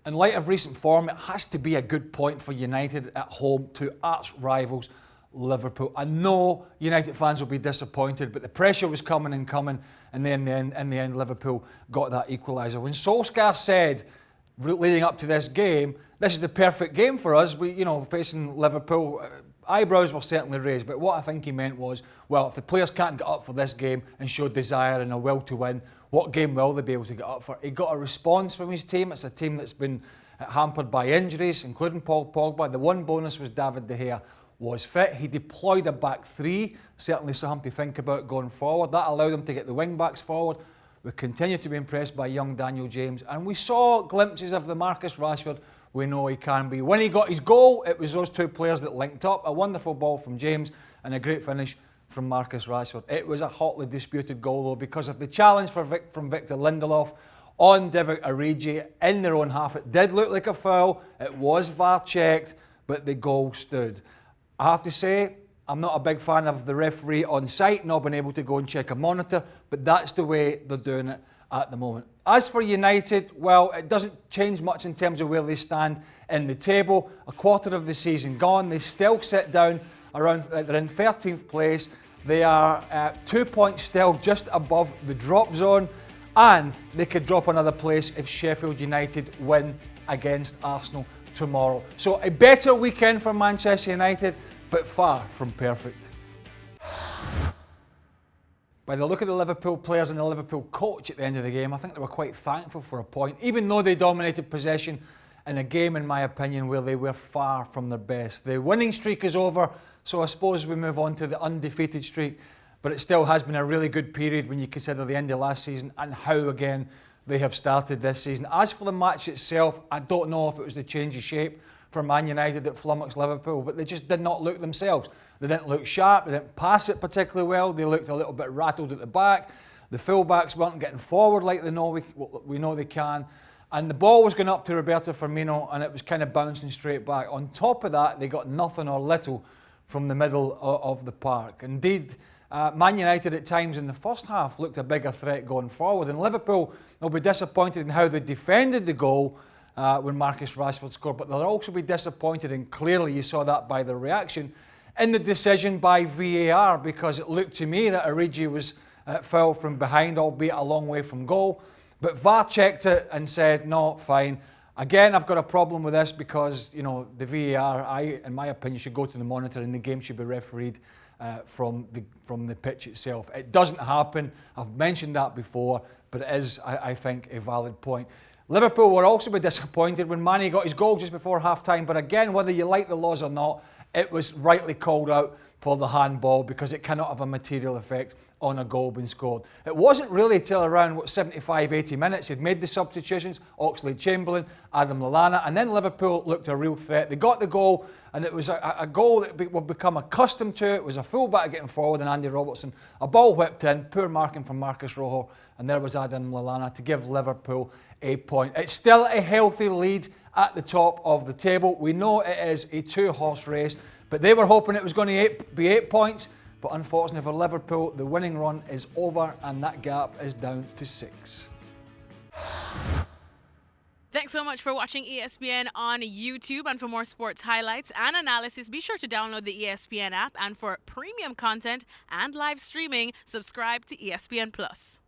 In light of recent form, it has to be a good point for United at home to arch rivals Liverpool. I know United fans will be disappointed, but the pressure was coming, and then in the end Liverpool got that equaliser. When Solskjaer said, leading up to this game, this is the perfect game for us, facing Liverpool, eyebrows were certainly raised, but what I think he meant was, well, if the players can't get up for this game and show desire and a will to win, what game will they be able to get up for? He got a response from his team. It's a team that's been hampered by injuries, including Paul Pogba. The one bonus was David De Gea was fit. He deployed a back three, certainly something to think about going forward. That allowed him to get the wing backs forward. We continue to be impressed by young Daniel James, and we saw glimpses of the Marcus Rashford we know he can be. When he got his goal, it was those two players that linked up. A wonderful ball from James and a great finish from Marcus Rashford. It was a hotly disputed goal though, because of the challenge from Victor Lindelof on Divock Origi in their own half. It did look like a foul. It was VAR checked, but the goal stood. I have to say, I'm not a big fan of the referee on site not being able to go and check a monitor, but that's the way they're doing it at the moment. As for United, well, it doesn't change much in terms of where they stand in the table. A quarter of the season gone. They still sit down around, they're in 13th place. They are 2 points still just above the drop zone, and they could drop another place if Sheffield United win against Arsenal tomorrow. So a better weekend for Manchester United, but far from perfect. By the look of the Liverpool players and the Liverpool coach at the end of the game, I think they were quite thankful for a point, even though they dominated possession in a game, in my opinion, where they were far from their best. The winning streak is over, so I suppose we move on to the undefeated streak, but it still has been a really good period when you consider the end of last season and how, again, they have started this season. As for the match itself, I don't know if it was the change of shape for Man United that flummoxed Liverpool, but they just did not look themselves. They didn't look sharp, they didn't pass it particularly well, they looked a little bit rattled at the back. The fullbacks weren't getting forward like we know they can. And the ball was going up to Roberto Firmino and it was kind of bouncing straight back. On top of that, they got nothing or little from the middle of the park. Indeed, Man United at times in the first half looked a bigger threat going forward. And Liverpool will be disappointed in how they defended the goal when Marcus Rashford scored, but they'll also be disappointed, and clearly you saw that by the reaction, in the decision by VAR, because it looked to me that Origi was fouled from behind, albeit a long way from goal. But VAR checked it and said, no, fine. Again, I've got a problem with this because, the VAR, in my opinion, should go to the monitor and the game should be refereed from the pitch itself. It doesn't happen. I've mentioned that before, but it is, I think, a valid point. Liverpool will also be disappointed when Mane got his goal just before half-time, but again, whether you like the laws or not, it was rightly called out for the handball because it cannot have a material effect on a goal being scored. It wasn't really till around 75, 80 minutes he'd made the substitutions, Oxlade-Chamberlain, Adam Lallana, and then Liverpool looked a real threat. They got the goal, and it was a goal that we've become accustomed to. It was a full-back getting forward and Andy Robertson. A ball whipped in, poor marking from Marcus Rojo, and there was Adam Lallana to give Liverpool a point. It's still a healthy lead at the top of the table. We know it is a two-horse race, but they were hoping it was going to be 8 points. But unfortunately for Liverpool, the winning run is over and that gap is down to 6. Thanks so much for watching ESPN on YouTube. And for more sports highlights and analysis, be sure to download the ESPN app. And for premium content and live streaming, subscribe to ESPN Plus.